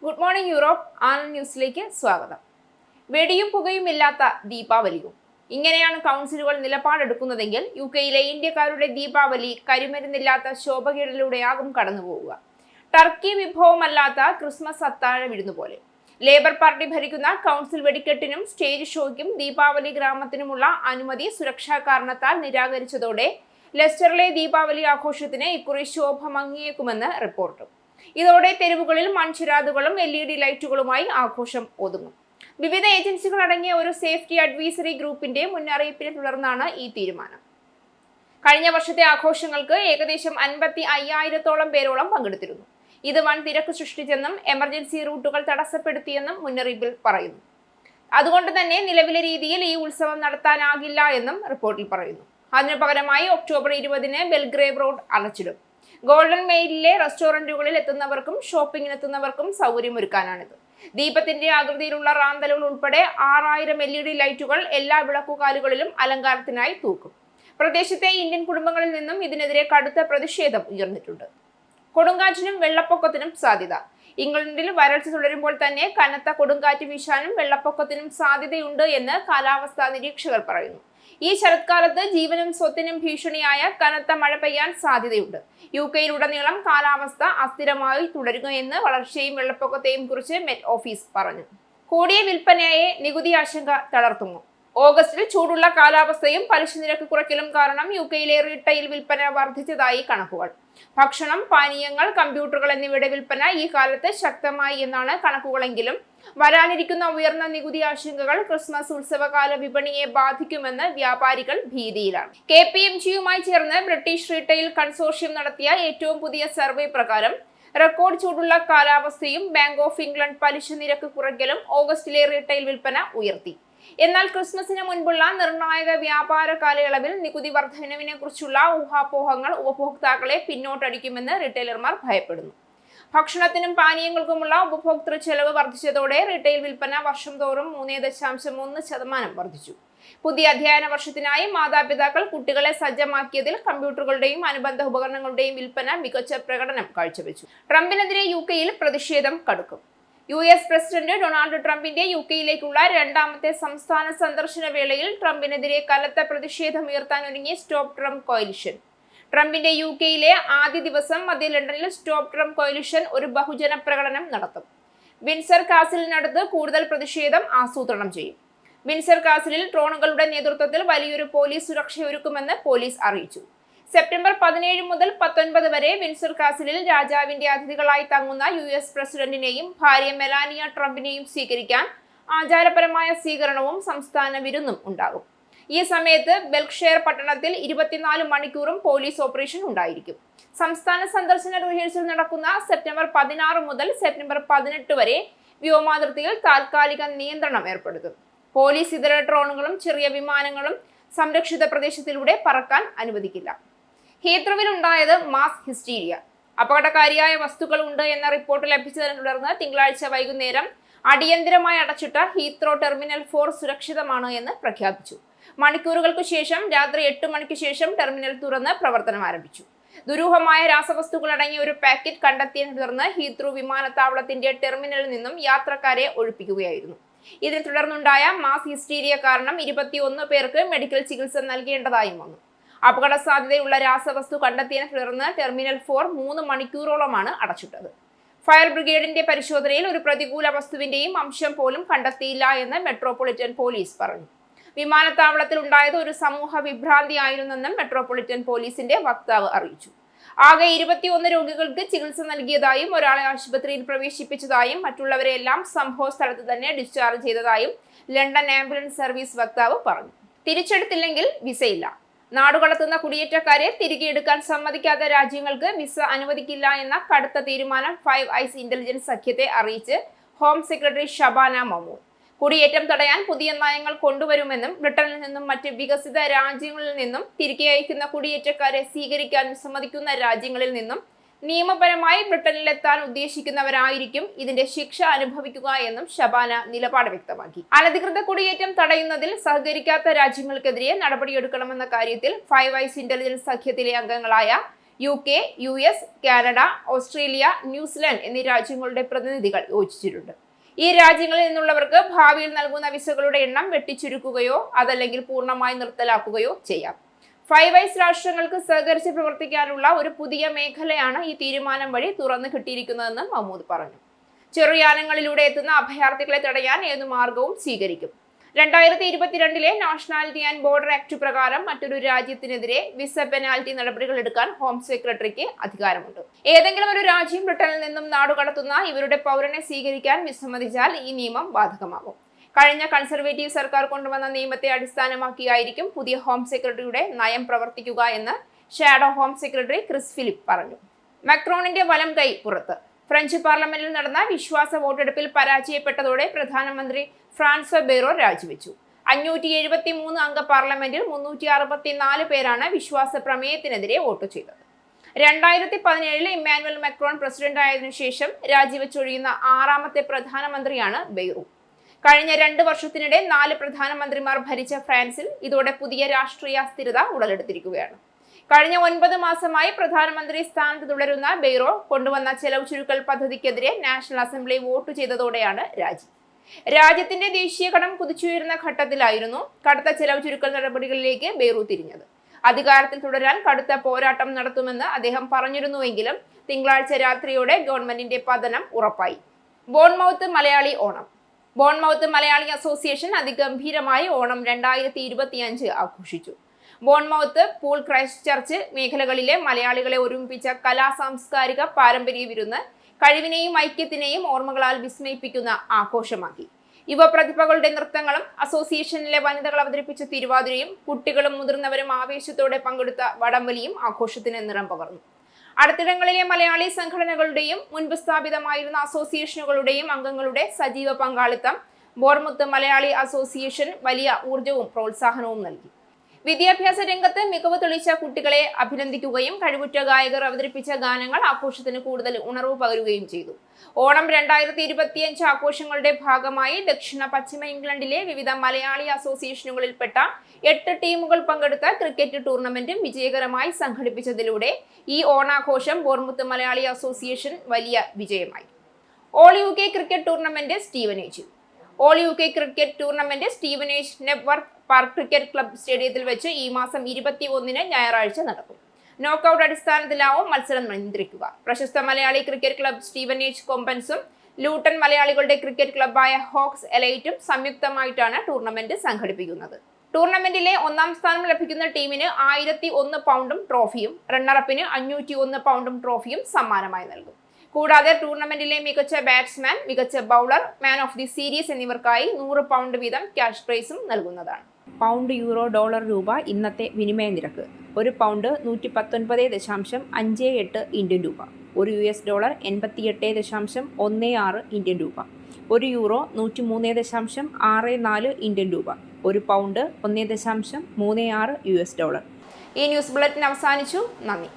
Good morning Europe Anand ന്യൂസിലേക്ക് സ്വാഗതം. വെടിയും പുകയുമില്ലാത്ത ദീപാവലിയും. ഇങ്ങനെയാണ് കൗൺസിലുകൾ നിലപാടെടുക്കുന്നതെങ്കിൽ യുകെയിലെ ഇന്ത്യക്കാരുടെ ദീപാവലി കരിമരുന്നില്ലാത്ത ശോഭകേടിലൂടെയാകും കടന്നുപോവുക. ടർക്കി വിഭവമല്ലാത്ത ക്രിസ്മസ് അത്താഴ വിരുന്നു പോലെ. ലേബർ പാർട്ടി ഭരിക്കുന്ന കൗൺസിൽ വെടിക്കെട്ടിനും സ്റ്റേജ് ഷോയ്ക്കും ദീപാവലി ഗ്രാമത്തിനുമുള്ള അനുമതി സുരക്ഷാ കാരണത്താൽ നിരാകരിച്ചതോടെ ലെസ്റ്ററിലെ ദീപാവലി ആഘോഷത്തിന് ഇക്കുറി ശോഭ മങ്ങിയേക്കുമെന്ന് റിപ്പോർട്ട്. ഇതോടെ തെരുവുകളിൽ മൺചിരാതുകളും LED ലൈറ്റുകളുമായി ആഘോഷം ഒതുങ്ങും. വിവിധ ഏജൻസികൾ അടങ്ങിയ ഒരു സേഫ്റ്റി അഡ്വൈസറി ഗ്രൂപ്പിന്റെ മുന്നറിയിപ്പിനെ തുടർന്നാണ് ഈ തീരുമാനം. കഴിഞ്ഞ വർഷത്തെ ആഘോഷങ്ങൾക്ക് ഏകദേശം 55,000-ഓളം പേരോളം പങ്കെടുത്തിരുന്നു. ഇത് വൻ തിരക്ക് സൃഷ്ടിച്ചെന്നും എമർജൻസി റൂട്ടുകൾ തടസ്സപ്പെടുത്തിയെന്നും മുന്നറിയിപ്പിൽ പറയുന്നു. അതുകൊണ്ട് തന്നെ നിലവിലെ രീതിയിൽ ഈ ഉത്സവം നടത്താനാകില്ല എന്നും റിപ്പോർട്ടിൽ പറയുന്നു. അതിനു പകരമായി ഒക്ടോബർ 20-ന് ബെൽഗ്രേവ് റോഡ് അടച്ചിടും. ഗോൾഡൻ മെയിലിലെ റെസ്റ്റോറന്റുകളിൽ എത്തുന്നവർക്കും ഷോപ്പിംഗിനെത്തുന്നവർക്കും സൗകര്യമൊരുക്കാനാണിത്. ദീപത്തിന്റെ ആകൃതിയിലുള്ള റാന്തലുകൾ ഉൾപ്പെടെ 6,000 LED ലൈറ്റുകൾ എല്ലാ വിളക്കുകാലുകളിലും അലങ്കാരത്തിനായി തൂക്കും. പ്രദേശത്തെ ഇന്ത്യൻ കുടുംബങ്ങളിൽ നിന്നും ഇതിനെതിരെ കടുത്ത പ്രതിഷേധം ഉയർന്നിട്ടുണ്ട്. കൊടുങ്കാറ്റിനും വെള്ളപ്പൊക്കത്തിനും സാധ്യത. ഇംഗ്ലണ്ടിൽ വരൾച്ച തുടരുമ്പോൾ തന്നെ കനത്ത കൊടുങ്കാറ്റ് വീശാനും വെള്ളപ്പൊക്കത്തിനും സാധ്യതയുണ്ട് എന്ന് കാലാവസ്ഥാ നിരീക്ഷകർ പറയുന്നു. ഈ ശരത്കാലത്ത് ജീവനും സ്വത്തിനും ഭീഷണിയായ കനത്ത മഴ പെയ്യാൻ സാധ്യതയുണ്ട്. യുകെയിലുടനീളം കാലാവസ്ഥ അസ്ഥിരമായി തുടരുകയെന്ന് വളർച്ചയും വെള്ളപ്പൊക്കത്തെയും കുറിച്ച് മെറ്റ് ഓഫീസ് പറഞ്ഞു. കൂടിയ വിൽപ്പനയെ നികുതി ആശങ്ക തളർത്തുന്നു. ഓഗസ്റ്റിൽ ചൂടുള്ള കാലാവസ്ഥയും പലിശ നിരക്ക് കുറയ്ക്കലും കാരണം യുകെയിലെ റീറ്റെയിൽ വിൽപ്പന വർദ്ധിച്ചതായി കണക്കുകൾ. ഭക്ഷണം, പാനീയങ്ങൾ, കമ്പ്യൂട്ടറുകൾ എന്നിവയുടെ വിൽപ്പന ഈ കാലത്ത് ശക്തമായി എന്നാണ് കണക്കുകളെങ്കിലും വരാനിരിക്കുന്ന ഉയർന്ന നികുതി ആശങ്കകൾ ക്രിസ്മസ് ഉത്സവകാല വിപണിയെ ബാധിക്കുമെന്ന് വ്യാപാരികൾ ഭീതിയിലാണ്. KPMGയുമായി ചേർന്ന് ബ്രിട്ടീഷ് റീറ്റെയിൽ കൺസോർഷ്യം നടത്തിയ ഏറ്റവും പുതിയ സർവേ പ്രകാരം റെക്കോർഡ് ചൂടുള്ള കാലാവസ്ഥയും ബാങ്ക് ഓഫ് ഇംഗ്ലണ്ട് പലിശ നിരക്ക് കുറയ്ക്കലും ഓഗസ്റ്റിലെ റീറ്റെയിൽ വിൽപ്പന ഉയർത്തി. എന്നാൽ ക്രിസ്മസിന് മുൻപുള്ള നിർണായക വ്യാപാര കാലയളവിൽ നികുതി വർധനവിനെ കുറിച്ചുള്ള ഊഹാപോഹങ്ങൾ ഉപഭോക്താക്കളെ പിന്നോട്ടടിക്കുമെന്ന് റിറ്റെയിലർമാർ ഭയപ്പെടുന്നു. ഭക്ഷണത്തിനും പാനീയങ്ങൾക്കുമുള്ള ഉപഭോക്തൃ ചെലവ് വർദ്ധിച്ചതോടെ റീറ്റെയിൽ വിൽപ്പന വർഷം തോറും 3.1% വർദ്ധിച്ചു. പുതിയ അധ്യയന വർഷത്തിനായി മാതാപിതാക്കൾ കുട്ടികളെ സജ്ജമാക്കിയതിൽ കമ്പ്യൂട്ടറുകളുടെയും അനുബന്ധ ഉപകരണങ്ങളുടെയും വിൽപ്പന മികച്ച പ്രകടനം കാഴ്ചവെച്ചു. ട്രംപിനെതിരെ യുകെയിൽ പ്രതിഷേധം കടുക്കും. US പ്രസിഡന്റ് ഡൊണാൾഡ് ട്രംപിന്റെ യുകെയിലേക്കുള്ള രണ്ടാമത്തെ സംസ്ഥാന സന്ദർശന വേളയിൽ ട്രംപിനെതിരെ കനത്ത പ്രതിഷേധം ഉയർത്താൻ ഒരുങ്ങി സ്റ്റോപ്പ് ട്രംപ് കോalition. ട്രംപിന്റെ യുകെയിലെ ആദ്യ ദിവസം മധ്യ ലണ്ടനിൽ സ്റ്റോപ്പ് ട്രംപ് കോalition ഒരു ബഹുജന പ്രകടനം നടത്തും. വിൻസർ കാസിലിനടുത്ത് കൂടുതൽ പ്രതിഷേധം ആസൂത്രണം ചെയ്യും. വിൻസർ കാസിലിൽ ഡ്രോണുകളുടെ നേതൃത്വത്തിൽ വലിയൊരു പോലീസ് സുരക്ഷയൊരുക്കുമെന്ന് പോലീസ് അറിയിച്ചു. സെപ്റ്റംബർ 17 മുതൽ 19 വരെ വിൻസർ കാസിലിൽ രാജാവിന്റെ അതിഥികളായി തങ്ങുന്ന US പ്രസിഡന്റിനെയും ഭാര്യ മെലാനിയ ട്രംപിനെയും സ്വീകരിക്കാൻ ആചാരപരമായ സ്വീകരണവും സംസ്ഥാന വിരുന്നും ഉണ്ടാകും. ഈ സമയത്ത് ബെൽക്ഷെയർ പട്ടണത്തിൽ 24 മണിക്കൂറും പോലീസ് ഓപ്പറേഷൻ ഉണ്ടായിരിക്കും. സംസ്ഥാന സന്ദർശന റിഹേഴ്സൽ നടക്കുന്ന സെപ്റ്റംബർ 16 മുതൽ സെപ്റ്റംബർ 18 വരെ വ്യോമാതിർത്തിയിൽ താൽക്കാലിക നിയന്ത്രണം ഏർപ്പെടുത്തും. പോലീസ് ഇതര ഡ്രോണുകളും ചെറിയ വിമാനങ്ങളും സംരക്ഷിത പ്രദേശത്തിലൂടെ പറക്കാൻ അനുവദിക്കില്ല. ഹീത്രോവിൽ ഉണ്ടായത് മാസ് ഹിസ്റ്റീരിയ. അപകടകാരിയായ വസ്തുക്കൾ ഉണ്ട് എന്ന റിപ്പോർട്ട് ലഭിച്ചതിനെ തുടർന്ന് തിങ്കളാഴ്ച വൈകുന്നേരം അടിയന്തരമായി അടച്ചിട്ട ഹീത്രോ ടെർമിനൽ 4 സുരക്ഷിതമാണ് എന്ന് പ്രഖ്യാപിച്ചു. മണിക്കൂറുകൾക്ക് ശേഷം രാത്രി 8 മണിക്ക് ശേഷം ടെർമിനൽ തുറന്ന് പ്രവർത്തനം ആരംഭിച്ചു. ദുരൂഹമായ രാസവസ്തുക്കൾ അടങ്ങിയ ഒരു പാക്കറ്റ് കണ്ടെത്തിയതിനെ തുടർന്ന് ഹീത്രോ വിമാനത്താവളത്തിന്റെ ടെർമിനലിൽ നിന്നും യാത്രക്കാരെ ഒഴിപ്പിക്കുകയായിരുന്നു. ഇതിനെ തുടർന്നുണ്ടായ മാസ് ഹിസ്റ്റീരിയ കാരണം 21 പേർക്ക് മെഡിക്കൽ ചികിത്സ നൽകേണ്ടതായും വന്നു. അപകട സാധ്യതയുള്ള രാസവസ്തു കണ്ടെത്തിയതിനെ തുടർന്ന് ടെർമിനൽ 4 3 മണിക്കൂറോളമാണ് അടച്ചിട്ടത്. ഫയർ ബ്രിഗേഡിന്റെ പരിശോധനയിൽ ഒരു പ്രതികൂല വസ്തുവിന്റെയും അംശം പോലും കണ്ടെത്തിയില്ല എന്ന് മെട്രോപൊളിറ്റൻ പോലീസ് പറഞ്ഞു. വിമാനത്താവളത്തിൽ ഉണ്ടായത് ഒരു സമൂഹ വിഭ്രാന്തിയായിരുന്നെന്നും മെട്രോപൊളിറ്റൻ പോലീസിന്റെ വക്താവ് അറിയിച്ചു. ആകെ 21 രോഗികൾക്ക് ചികിത്സ നൽകിയതായും ഒരാളെ ആശുപത്രിയിൽ പ്രവേശിപ്പിച്ചതായും മറ്റുള്ളവരെല്ലാം സംഭവ സ്ഥലത്ത് തന്നെ ഡിസ്ചാർജ് ചെയ്തതായും ലണ്ടൻ ആംബുലൻസ് സർവീസ് വക്താവ് പറഞ്ഞു. തിരിച്ചെടുത്തില്ലെങ്കിൽ വിസയില്ല. നാടുകടത്തുന്ന കുടിയേറ്റക്കാരെ തിരികെ എടുക്കാൻ സമ്മതിക്കാത്ത രാജ്യങ്ങൾക്ക് വിസ അനുവദിക്കില്ല എന്ന കടുത്ത തീരുമാനം 5 ഐസ് ഇന്റലിജൻസ് സഖ്യത്തെ അറിയിച്ച് ഹോം സെക്രട്ടറി ഷബാന മഹ്മൂദ്. കുടിയേറ്റം തടയാൻ പുതിയ നയങ്ങൾ കൊണ്ടുവരുമെന്നും ബ്രിട്ടനിൽ നിന്നും മറ്റ് വികസിത രാജ്യങ്ങളിൽ നിന്നും തിരികെ അയക്കുന്ന കുടിയേറ്റക്കാരെ സ്വീകരിക്കാൻ വിസമ്മതിക്കുന്ന രാജ്യങ്ങളിൽ നിന്നും നിയമപരമായി ബ്രിട്ടനിലെത്താൻ ഉദ്ദേശിക്കുന്നവരായിരിക്കും ഇതിന്റെ ശിക്ഷ അനുഭവിക്കുക എന്നും ഷബാന നിലപാട് വ്യക്തമാക്കി. അനധികൃത കുടിയേറ്റം തടയുന്നതിൽ സഹകരിക്കാത്ത രാജ്യങ്ങൾക്കെതിരെ നടപടിയെടുക്കണമെന്ന കാര്യത്തിൽ 5 ഐസ് ഇന്റലിജൻസ് സഖ്യത്തിലെ അംഗങ്ങളായ UK, US, Canada, Australia, New Zealand എന്നീ രാജ്യങ്ങളുടെ പ്രതിനിധികൾ യോജിച്ചിട്ടുണ്ട്. ഈ രാജ്യങ്ങളിൽ നിന്നുള്ളവർക്ക് ഭാവിയിൽ നൽകുന്ന വിസകളുടെ എണ്ണം വെട്ടിച്ചുരുക്കുകയോ അതല്ലെങ്കിൽ പൂർണ്ണമായി നിർത്തലാക്കുകയോ ചെയ്യാം. 5 ഐസ് രാഷ്ട്രങ്ങൾക്ക് സഹകരിച്ച് പ്രവർത്തിക്കാനുള്ള ഒരു പുതിയ മേഖലയാണ് ഈ തീരുമാനം വഴി തുറന്നു കിട്ടിയിരിക്കുന്നതെന്ന് മഹ്മൂദ് പറഞ്ഞു. ചെറുയാനങ്ങളിലൂടെ എത്തുന്ന അഭയാർത്ഥികളെ തടയാൻ ഏതു മാർഗവും സ്വീകരിക്കും. 2022 നാഷണാലിറ്റി ആൻഡ് ബോർഡർ ആക്ട് പ്രകാരം മറ്റൊരു രാജ്യത്തിനെതിരെ വിസ പെനാൽറ്റി നടപടികൾ എടുക്കാൻ ഹോം സെക്രട്ടറിക്ക് അധികാരമുണ്ട്. ഏതെങ്കിലും ഒരു രാജ്യം ബ്രിട്ടനിൽ നിന്നും നാടുകടത്തുന്ന ഇവരുടെ പൗരനെ സ്വീകരിക്കാൻ വിസമ്മതിച്ചാൽ ഈ നിയമം ബാധകമാകും. കഴിഞ്ഞ കൺസർവേറ്റീവ് സർക്കാർ കൊണ്ടുവന്ന നിയമത്തെ അടിസ്ഥാനമാക്കിയായിരിക്കും പുതിയ ഹോം സെക്രട്ടറിയുടെ നയം പ്രവർത്തിക്കുക എന്ന് shadow home secretary Chris Philip പറഞ്ഞു. മക്രോണിന്റെ വലം കൈ പുറത്ത്. ഫ്രഞ്ച് പാർലമെന്റിൽ നടന്ന വിശ്വാസ വോട്ടെടുപ്പിൽ പരാജയപ്പെട്ടതോടെ പ്രധാനമന്ത്രി ഫ്രാൻസോ ബെയ്റോ രാജിവെച്ചു. 573 അംഗ പാർലമെന്റിൽ 364 പേരാണ് വിശ്വാസ പ്രമേയത്തിനെതിരെ വോട്ട് ചെയ്തത്. 2017 ഇമ്മാനുവൽ മക്രോൺ പ്രസിഡന്റ് ആയതിനു ശേഷം രാജിവെച്ചൊഴിയുന്ന 6ാമത്തെ പ്രധാനമന്ത്രിയാണ് ബെയ്റോ. കഴിഞ്ഞ 2 വർഷത്തിനിടെ 4 പ്രധാനമന്ത്രിമാർ ഭരിച്ച ഫ്രാൻസിൽ ഇതോടെ പുതിയ രാഷ്ട്രീയ സ്ഥിരത ഉടലെടുത്തിരിക്കുകയാണ്. കഴിഞ്ഞ 9 മാസമായി പ്രധാനമന്ത്രി സ്ഥാനത്ത് തുടരുന്ന ബെയ്റോ കൊണ്ടുവന്ന ചെലവ് ചുരുക്കൽ പദ്ധതിക്കെതിരെ നാഷണൽ അസംബ്ലി വോട്ട് ചെയ്തതോടെയാണ് രാജി. രാജ്യത്തിന്റെ ദേശീയ കടം കുതിച്ചുയരുന്ന ഘട്ടത്തിലായിരുന്നു കടുത്ത ചെലവ് ചുരുക്കൽ നടപടികളിലേക്ക് ബെയ്റോ തിരിഞ്ഞത്. അധികാരത്തിൽ തുടരാൻ കടുത്ത പോരാട്ടം നടത്തുമെന്ന് അദ്ദേഹം പറഞ്ഞിരുന്നുവെങ്കിലും തിങ്കളാഴ്ച രാത്രിയോടെ ഗവൺമെന്റിന്റെ പതനം ഉറപ്പായി. Bournemouth Malayali Onam. Bournemouth Malayali association അതിഗംഭീരമായി ഓണം 2025 ആഘോഷിച്ചു. ബോൺമൗത്ത്, പൂൾ, ക്രൈസ്റ്റ് ചർച്ച് മേഖലകളിലെ മലയാളികളെ ഒരുമിപ്പിച്ച സാംസ്കാരിക പാരമ്പര്യ വിരുന്ന് കഴിവിനെയും ഐക്യത്തിനെയും ഓർമ്മകളാൽ വിസ്മയിപ്പിക്കുന്ന ആഘോഷമാക്കി. യുവ പ്രതിഭകളുടെ നൃത്തങ്ങളും അസോസിയേഷനിലെ വനിതകൾ അവതരിപ്പിച്ച തിരുവാതിരയും കുട്ടികളും മുതിർന്നവരും ആവേശത്തോടെ പങ്കെടുത്ത വടംവലിയും ആഘോഷത്തിന് നിറം പകർന്നു. അടുത്തിടങ്ങളിലെ മലയാളി സംഘടനകളുടെയും മുൻപ് സ്ഥാപിതമായിരുന്ന അസോസിയേഷനുകളുടെയും അംഗങ്ങളുടെ സജീവ പങ്കാളിത്തം ബോൺമൗത്ത് മലയാളി അസോസിയേഷൻ വലിയ ഊർജവും പ്രോത്സാഹനവും നൽകി. വിദ്യാഭ്യാസ രംഗത്ത് മികവ് തെളിയിച്ച കുട്ടികളെ അഭിനന്ദിക്കുകയും കഴിവുറ്റ ഗായകർ അവതരിപ്പിച്ച ഗാനങ്ങൾ ആഘോഷത്തിന് കൂടുതൽ ഉണർവ് പകരുകയും ചെയ്തു. ഓണം 2025 ആഘോഷങ്ങളുടെ ഭാഗമായി ദക്ഷിണ പശ്ചിമ ഇംഗ്ലണ്ടിലെ വിവിധ മലയാളി അസോസിയേഷനുകളിൽപ്പെട്ട 8 ടീമുകൾ പങ്കെടുത്ത ക്രിക്കറ്റ് ടൂർണമെന്റും വിജയകരമായി സംഘടിപ്പിച്ചതിലൂടെ ഈ ഓണാഘോഷം ബോൺമൗത്ത് മലയാളി അസോസിയേഷൻ വലിയ വിജയമായി. ഓൾ UK ക്രിക്കറ്റ് ടൂർണമെന്റ് സ്റ്റീവനേജിൽ. All UK cricket tournament Stevenage Knebworth park cricket club സ്റ്റേഡിയത്തിൽ വെച്ച് ഈ മാസം 21 ഞായറാഴ്ച നടക്കും. നോക്കൌട്ട് അടിസ്ഥാനത്തിലാവും മത്സരം നിയന്ത്രിക്കുക. പ്രശസ്ത മലയാളി ക്രിക്കറ്റ് ക്ലബ് സ്റ്റീവനേജ് കൊമ്പൻസും ലൂട്ടൺ മലയാളികളുടെ ക്രിക്കറ്റ് ക്ലബ്ബായ ഹോക്സ് എലൈറ്റും സംയുക്തമായിട്ടാണ് ടൂർണമെന്റ് സംഘടിപ്പിക്കുന്നത്. ടൂർണമെന്റിലെ 1ാം സ്ഥാനം ലഭിക്കുന്ന ടീമിന് 1001 പൗണ്ടും ട്രോഫിയും, റണ്ണറപ്പിന് 501 പൗണ്ടും ട്രോഫിയും സമ്മാനമായി നൽകും. കൂടാതെ ടൂർണമെന്റിലെ മികച്ച ബാറ്റ്സ്മാൻ, മികച്ച bowler, man of the series എന്നിവർക്കായി 100 പൗണ്ട് വീതം ക്യാഷ് പ്രൈസും നൽകുന്നതാണ്. പൗണ്ട്, യൂറോ, ഡോളർ, രൂപ ഇന്നത്തെ വിനിമയ നിരക്ക്. ഒരു പൗണ്ട് 119.58 ഇന്ത്യൻ രൂപ. ഒരു US ഡോളർ 88.16 ഇന്ത്യൻ രൂപ. ഒരു യൂറോ 103.64 ഇന്ത്യൻ രൂപ. ഒരു പൗണ്ട് 1.36 US ഡോളർ. ഈ ന്യൂസ് ബുള്ളറ്റിൻ അവസാനിച്ചു. നന്ദി.